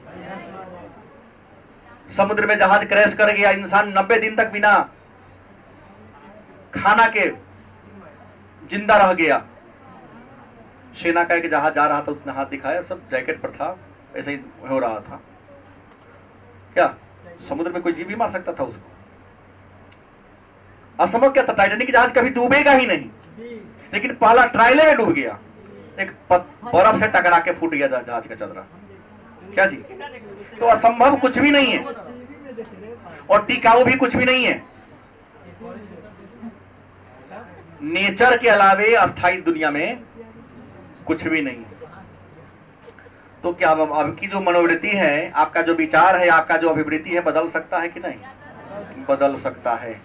समुद्र में जहाज क्रैश कर गया, इंसान 90 दिन तक बिना खाना के जिंदा रह गया। सेना का एक जहाज जा रहा था, उसने हाथ दिखाया, सब जैकेट पर था, ऐसे ही हो रहा था। क्या समुद्र में कोई जीव भी मार सकता था उसको? असंभव क्या था? टाइटैनिक जहाज कभी डूबेगा ही नहीं, लेकिन पहला ट्रायल में डूब गया, एक बर्फ से टकरा के फूट गया जहाज का चदरा। क्या जी? तो असंभव कुछ भी नहीं है और टिकाऊ भी कुछ भी नहीं है। नेचर के अलावे अस्थायी दुनिया में कुछ भी नहीं है। तो क्या अब की जो मनोवृत्ति है, आपका जो विचार है, आपका जो अभिवृत्ति है, बदल सकता है कि नहीं? बदल सकता है।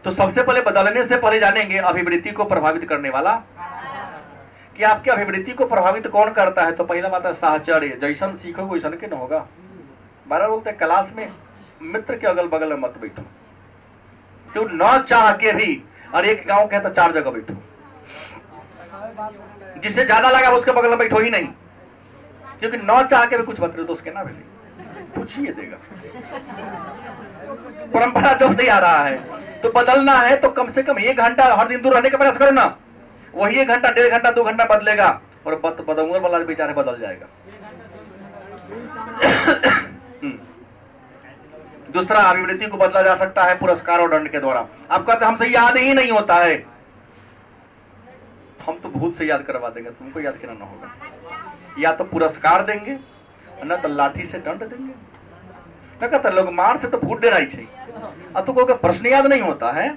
तो सबसे पहले बदलने से पहले जानेंगे अभिवृत्ति को प्रभावित करने वाला, कि आपके अभिवृत्ति को प्रभावित कौन करता है। तो पहला बात है साहचर्य। जैसन सीखो वैसन के न होगा। बारह बोलते हैं, क्लास में मित्र के अगल बगल में मत बैठो, क्यों न चाह के भी। और एक गांव कहता 4 जगह बैठो, जिससे ज्यादा लगा उसके बगल में बैठो ही नहीं, क्योंकि न चाह के भी कुछ बत रहे तो उसके ना मिले, पूछिए देगा। परंपरा जो नहीं आ रहा है, तो बदलना है तो कम से कम 1 घंटा हर दिन दूर रहने का प्रयास करो ना। वही 1 घंटा, 1.5 घंटा, 2 घंटा बदलेगा और बदलने वाला बेचारे बदल जाएगा। दूसरा, अभिवृत्ति को बदला जा सकता है पुरस्कार और दंड के द्वारा। आप कहते हमसे याद ही नहीं होता है, हम तो भूत से याद करवा देंगे, तुमको याद करना होगा। या तो पुरस्कार देंगे, न तो लाठी से दंड देंगे। न कहते लोग मार से तो फूट देना ही चाहिए। अब तो कोई प्रश्न याद नहीं होता है।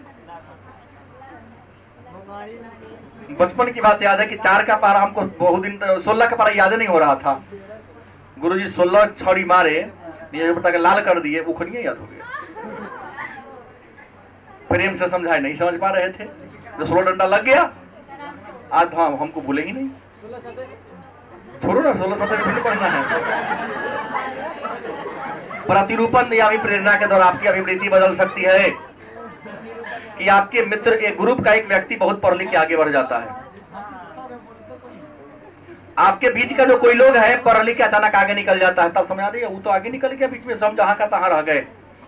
बचपन की बात याद है कि 4 का पारा हमको बहुत दिन, 16 का पारा याद नहीं हो रहा था। गुरुजी 16 छड़ी मारे, ये लाल कर दिए, उखड़िए याद हो गया। प्रेम से समझाए, नहीं समझ पा रहे थे, जो 16 डंडा लग गया। आज हाँ, हमको भूले ही नहीं। छोड़ो ना, 16-17 भी पढ़ना है। प्रतिरूपण या प्रेरणा के द्वारा आपकी अभिवृत्ति बदल सकती है। कि आपके मित्र, एक ग्रुप का एक व्यक्ति बहुत पढ़ लिख के आगे बढ़ जाता है। आपके बीच का जो कोई लोग है पढ़ लिख के अचानक आगे निकल जाता है, तब समझ आ रही है वो तो आगे निकल गया, बीच में सब जहां का तहां रह गए।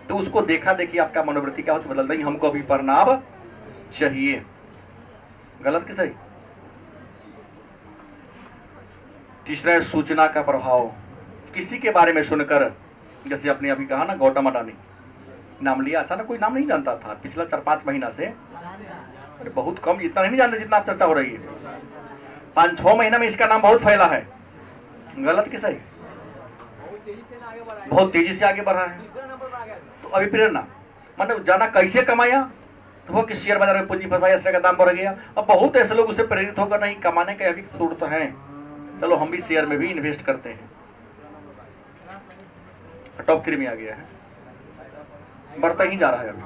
तो उसको देखा देखिए आपका मनोवृत्ति क्या होता है, बदल रही, हमको भी पढ़ना अब चाहिए। गलत कि सही? तीसरा, सूचना का प्रभाव। किसी के बारे में सुनकर, जैसे आपने अभी कहा ना गौतम अडानी, नाम लिया, अचानक कोई नाम नहीं जानता था, पिछला 4-5 महीना से, अरे बहुत कम, इतना नहीं जानते जितना आप चर्चा हो रही है। 5-6 महीना में इसका नाम बहुत फैला है। गलत कि सही? बहुत तेजी से आगे बढ़ा है। तो अभी प्रेरणा मतलब जाना कैसे कमाया, तो वो कि शेयर बाजार में पूंजी फंसाया, शेयर का दाम बढ़ गया। अब बहुत ऐसे लोग उससे प्रेरित होकर नहीं कमाने के अभी सूरत है, चलो हम भी शेयर में भी इन्वेस्ट करते हैं, टॉप 3 में आ गया है, बढ़ता ही जा रहा है अभी।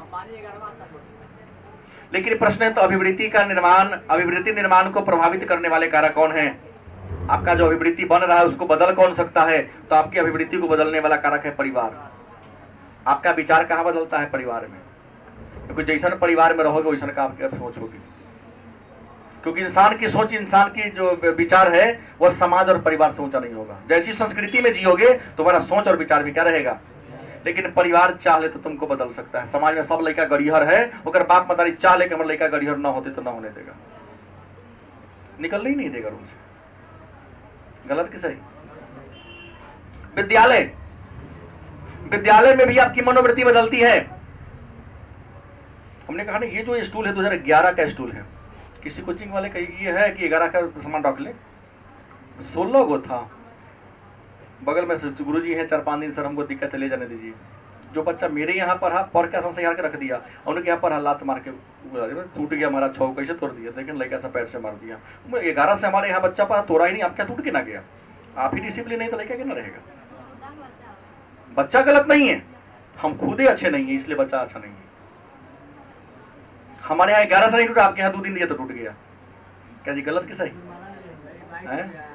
लेकिन प्रश्न है तो अभिवृत्ति का निर्माण, अभिवृत्ति निर्माण को प्रभावित करने वाले कारक कौन है? आपका जो अभिवृत्ति बन रहा है उसको बदल कौन सकता है? तो आपकी अभिवृत्ति को बदलने वाला कारक है परिवार। आपका विचार कहाँ बदलता है? परिवार में। क्योंकि जैसा परिवार में रहोगे वैसा का आपकी सोच होगी। क्योंकि इंसान की सोच, इंसान की जो विचार है वह समाज और परिवार से ऊंचा नहीं होगा। जैसी संस्कृति में जियोगे तुम्हारा सोच और विचार भी क्या रहेगा। लेकिन परिवार चाह ले तो तुमको बदल सकता है। समाज में सब लड़का गड़िहर है, अगर बाप मतारी चाह ले कि हमारे लड़का गड़िहर ना होते तो ना होने देगा, निकलने ही नहीं देगा रूम से। गलत कि सही? विद्यालय, विद्यालय में भी आपकी मनोवृत्ति बदलती है। हमने कहा ना ये जो स्टूल है 2011 का स्टूल है, किसी कोचिंग वाले का ये है कि 11 का सामान रख ले, 16 गो था। बगल में गुरु जी हैं 4-5 दिन, सर हमको दिक्कत है ले जाने दीजिए। जो बच्चा मेरे यहाँ पढ़ा, पढ़ के संशय के रख दिया, और उनके यहाँ पर लात मार के टूट गया, हमारा 6 कैसे तोड़ दिया, लेकिन लड़का सा पैर से मार दिया। 11 से हमारे यहाँ बच्चा पढ़ा, तोड़ा ही नहीं, आपका टूट के ना गया। आप ही डिसिप्लिन नहीं तो लड़का क्या ना रहेगा। बच्चा गलत नहीं है, हम खुद ही अच्छे नहीं है, इसलिए बच्चा अच्छा नहीं है। हमारे यहाँ 11 से नहीं टूटा, आपके यहाँ 2 दिन दिया तो टूट गया। क्या जी गलत कि सही है?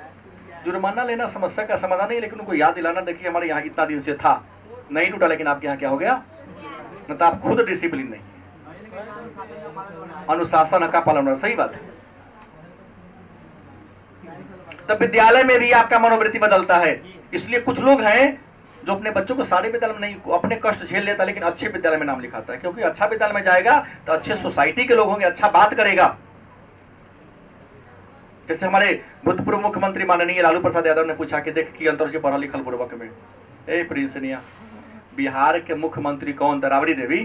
जुर्माना लेना समस्या का समाधान नहीं, लेकिन उनको याद दिलाना, देखिए हमारे यहाँ इतना दिन से था, नहीं टूटा, लेकिन आपके यहाँ क्या हो गया, मतलब आप खुद डिसिप्लिन नहीं, अनुशासन का पालन। सही बात है। तब विद्यालय में भी आपका मनोवृत्ति बदलता है। इसलिए कुछ लोग हैं जो अपने बच्चों को सारे विद्यालय में नहीं, अपने कष्ट झेल लेता, लेकिन अच्छे विद्यालय में नाम लिखाता है, क्योंकि अच्छा विद्यालय में जाएगा तो अच्छे सोसाइटी के लोग होंगे, अच्छा बात करेगा। जैसे हमारे भूतपूर्व मुख्यमंत्री माननीय लालू प्रसाद यादव ने पूछा कि देख कि अंतर से पढ़ा लिखल बुर्बक में, ए प्रिंसनिया, बिहार के मुख्यमंत्री कौन था? राबड़ी देवी।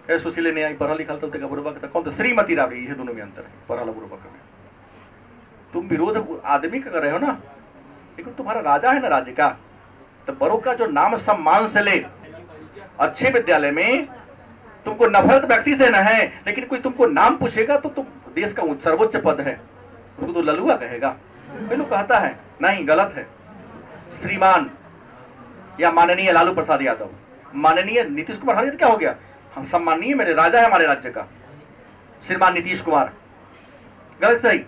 ए सुशील ने आई पढ़ा लिखल तो बुर्बक था कौन? तो श्रीमती राबड़ी। ये दोनों में अंतर है, पढ़ा बुर्बक में। तुम विरोध आदमी का कर रहे हो ना, लेकिन तुम्हारा राजा है ना राज्य का, तो बड़ों का जो नाम सम्मान से ले। अच्छे विद्यालय में तुमको नफरत व्यक्ति से न है, लेकिन कोई तुमको नाम पूछेगा तो तुम देश का सर्वोच्च पद है, उसको तो ललुआ कहेगा। कोई लोग कहता है नहीं, गलत है। श्रीमान या माननीय लालू प्रसाद यादव, माननीय नीतीश कुमार, क्या हो गया, हम सम्मानीय, मेरे राजा है हमारे राज्य का, श्रीमान नीतीश कुमार। गलत सही?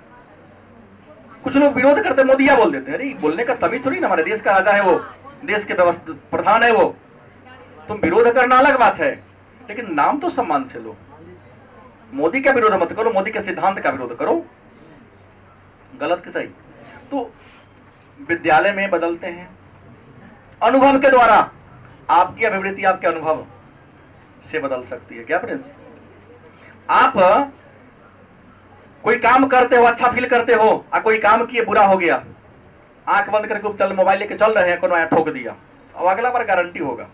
कुछ लोग विरोध करते, मोदिया बोल देते हैं। अरे बोलने का तमीज थोड़ी ना, हमारे देश का राजा है वो, देश के व्यवस्था प्रधान है वो। तुम विरोध करना अलग बात है, लेकिन नाम तो सम्मान से लो। मोदी का विरोध मत करो, मोदी के सिद्धांत का विरोध करो। गलत कि सही? तो विद्यालय में बदलते हैं अनुभव के द्वारा। आपकी अभिवृत्ति आपके अनुभव से बदल सकती है। क्या प्रिंस? आप कोई काम करते हो, अच्छा फील करते हो, और कोई काम किए बुरा हो गया, आंख बंद करके चल मोबाइल लेके चल रहे हैं, कोनो आया ठोक दिया, अब अगला बार गारंटी होगा।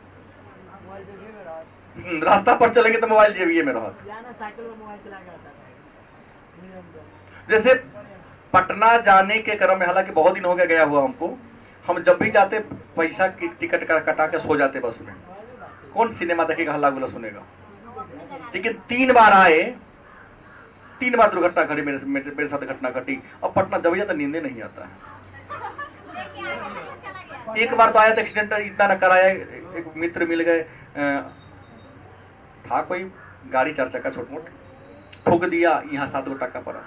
रास्ता पर चलेंगे तो मोबाइल जेबीए में रहा। जैसे पटना जाने के क्रम में, हालांकि बहुत दिन हो गया हुआ हमको, हम जब भी जाते पैसा की टिकट कटा के सो जाते बस में। कौन सिनेमा देखेगा, हल्ला गुल्ला सुनेगा। लेकिन 3 बार आए, 3 बार दुर्घटना घटी, मेरे साथ घटना घटी। अब पटना जब जाता नींदे नहीं आता है। एक बार तो आया था एक्सीडेंट, इतना न कराया, एक मित्र मिल गए, था कोई गाड़ी 4 चक्का छोट मोट, ठोक दिया, यहाँ 7 गो टक्का पड़ा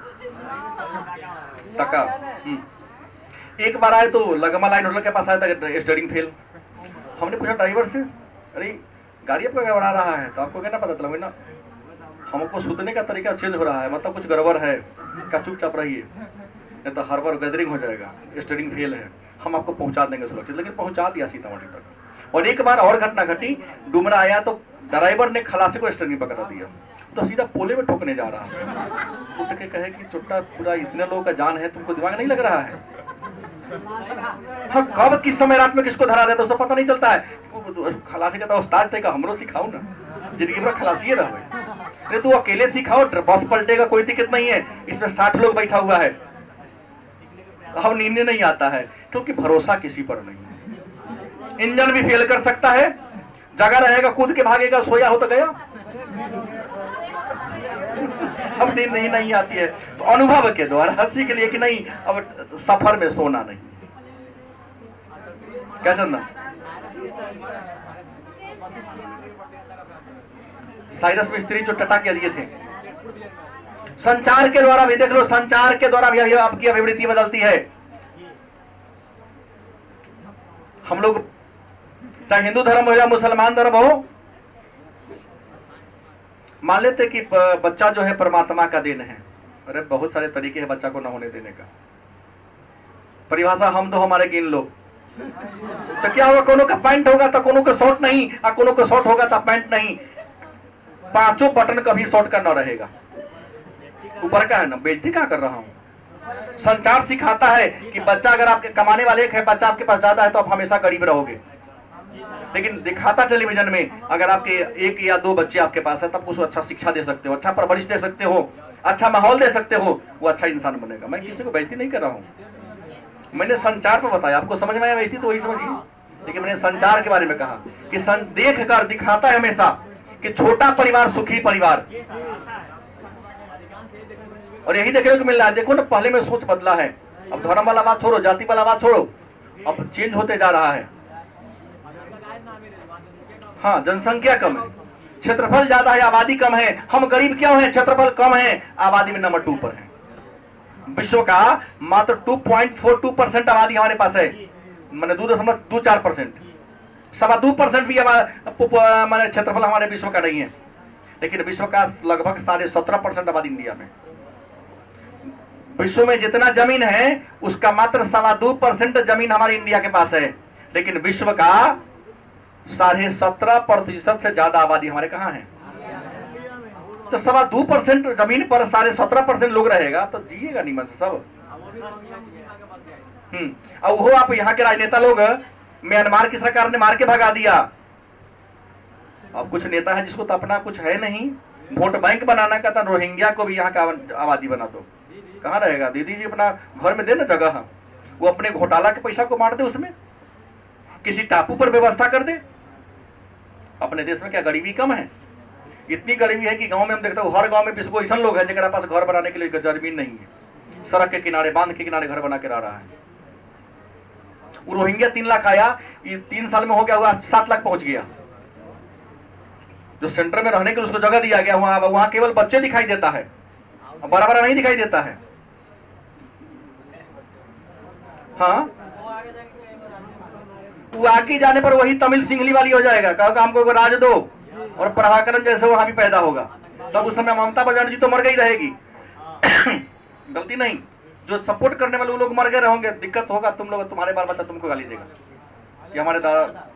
टक्का। एक बार आए तो लगमा लाइन होटल के पास आया था, स्टीयरिंग फेल। हमने पूछा ड्राइवर से, अरे गाड़ी आपका गड़बड़ा रहा है, तो आपको क्या ना पता चला ना, हमको सुतने का तरीका चेंज हो रहा है, मतलब कुछ गड़बड़ है, क्या चुपचाप रहिए, नहीं तो हर बार गैदरिंग हो जाएगा, स्टीयरिंग फेल है, हम आपको पहुंचा देंगे सुरक्षित। लेकिन पहुंचा दिया सीतामढ़ी तक। और एक बार और घटना घटी, डुमरा आया तो ड्राइवर ने खलासी को स्टीयरिंग पकड़ा दिया, तो सीधा पोले में ठोकने जा रहा है। उठ के कहे कि चुट्टा, पूरा इतने लोगों का जान है, तुमको दिमाग नहीं लग रहा है? हाँ, कब किस समय रात में किसको धरा देता उसको पता नहीं चलता है। खलासी कहता उस्ताद थे का हमरो सिखाओ ना, जिंदगी भर खलासी रहो। अरे तू अकेले सिखाओ, बस पलटेगा, कोई दिक्कत नहीं है, इसमें 60 लोग बैठा हुआ है। अब नींद नहीं आता है, क्योंकि भरोसा किसी पर नहीं है। इंजन भी फेल कर सकता है, जगा रहेगा, कूद के भागेगा, सोया हो तो गया। अब नींद नहीं आती है, तो अनुभव के द्वारा सीख लिए कि नहीं, अब सफर में सोना नहीं। क्या चंदा? साइरस मिस्त्री जो टटा के दिए थे, संचार के द्वारा भी देख लो, संचार के द्वारा भी आपकी अभिवृत्ति बदलती है। हम लोग चाहे हिंदू धर्म हो या मुसलमान धर्म हो, मान लेते कि बच्चा जो है परमात्मा का देन है। अरे बहुत सारे तरीके हैं बच्चा को न होने देने का, परिभाषा हम दो हमारे गिन लो। तो क्या होगा, कोनो का पैंट होगा तो कोनो का शॉर्ट नहीं, और कोनो का शॉर्ट होगा तो पैंट नहीं, 5 बटन कभी शॉर्ट का न रहेगा। ऊपर का है ना, बेइज्जती क्या कर रहा हूं, संचार सिखाता है कि बच्चा अगर आपके कमाने वाले एक है, बच्चा आपके पास ज्यादा है तो आप हमेशा गरीब रहोगे। लेकिन दिखाता टेलीविजन में अगर आपके एक या दो बच्चे आपके पास है तब उसको अच्छा शिक्षा दे सकते हो, अच्छा परवरिश दे सकते हो, अच्छा माहौल दे सकते हो, वो अच्छा इंसान बनेगा। मैं किसी को बेइज्जती नहीं कर रहा हूँ, मैंने संचार पर बताया। आपको समझ में आया बेइज्जती तो वही समझिए, लेकिन मैंने संचार के बारे में कहा कि देख कर दिखाता है हमेशा कि छोटा परिवार सुखी परिवार, और यही देखने को मिल रहा है। देखो ना, पहले में सोच बदला है, अब धर्म वाला बात छोड़ो, जाति वाला बात छोड़ो, अब चेंज होते जा रहा है। हाँ, जनसंख्या कम है, क्षेत्रफल ज्यादा है, आबादी कम है। हम गरीब क्यों हैं? क्षेत्रफल कम है, आबादी में नंबर 2 पर है। विश्व का मात्र 2.42% आबादी हमारे पास है, मैंने 2.24%, 2.25% भी मैंने क्षेत्रफल हमारे विश्व का नहीं है। लेकिन विश्व का लगभग 17.5% आबादी इंडिया में। विश्व में जितना जमीन है उसका मात्र 2.25% जमीन हमारी इंडिया के पास है, लेकिन विश्व का 17.5% से ज्यादा आबादी हमारे कहाँ है? तो 2.25% जमीन पर 17.5% लोग रहेगा तो जिएगा नीमन से सब। अब वो आप यहाँ के राजनेता लोग, म्यांमार की सरकार ने मार के भगा दिया। अब कुछ नेता है जिसको तो अपना कुछ है नहीं, वोट बैंक बनाना का था, रोहिंग्या को भी यहाँ का आबादी बना दो। कहाँ रहेगा? दीदी जी अपना घर में दे ना जगह, वो अपने घोटाला के पैसा को मार दे, उसमें किसी टापू पर व्यवस्था कर दे। अपने देश में क्या गरीबी कम है? इतनी गरीबी है कि गांव में हम देखते हो, हर गांव में 20 ऐसा लोग हैं जिनके पास घर बनाने के लिए जमीन नहीं है, सड़क के किनारे, बांध के किनारे घर बना के रह रहा है। वो रोहिंग्या 3 लाख आया, ये 3 साल में हो गया, हुआ 7 लाख पहुंच गया। जो सेंटर में रहने के लिए उसको जगह दिया गया, वहां केवल बच्चे दिखाई देता है, बड़ा बड़ा नहीं दिखाई देता है। हाँ, वो आगे जाने पर वही तमिल सिंगली वाली हो जाएगा, कहोगे हमको राज दो, और प्रभाकरण जैसे वहां भी पैदा होगा। तब उस समय ममता बनर्जी तो मर गई रहेगी। गलती नहीं, जो सपोर्ट करने वाले लोग मर गए रहेंगे, दिक्कत होगा तुम लोग, तुम्हारे बाल बच्चा तुमको गाली देगा कि हमारे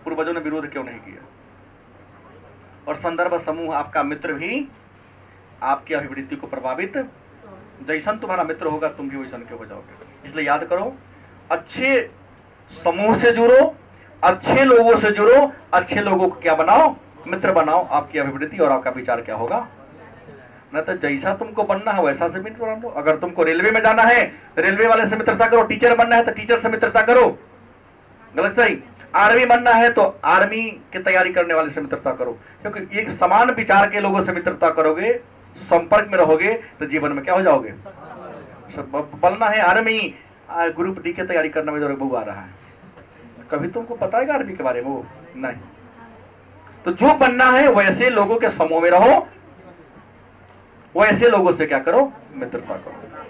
पूर्वजों ने विरोध क्यों नहीं किया। और संदर्भ समूह आपका मित्र भी आपकी अभिवृत्ति को प्रभावित, जैसन तुम्हारा मित्र होगा तुम भी वैसन के हो जाओगे। इसलिए याद करो, अच्छे समूह से जुड़ो, अच्छे लोगों से जुड़ो, अच्छे लोगों को क्या बनाओ? मित्र बनाओ। आपकी अभिवृत्ति और आपका विचार क्या होगा? न तो जैसा तुमको बनना है वैसा से मित्र बना लो। अगर तुमको रेलवे में जाना है रेलवे वाले से मित्रता करो, टीचर बनना है तो टीचर से मित्रता करो, गलत सही। आर्मी बनना है तो आर्मी की तैयारी करने वाले से मित्रता करो, क्योंकि एक समान विचार के लोगों से मित्रता करोगे, संपर्क में रहोगे तो जीवन में क्या हो जाओगे? बनना है आर्मी, ग्रुप डी की तैयारी करने में जो बहू आ रहा है, कभी तुमको पता है आर्मी के बारे में? वो नहीं। तो जो बनना है वैसे लोगों के समूह में रहो, वैसे लोगों से क्या करो? मित्रता करो।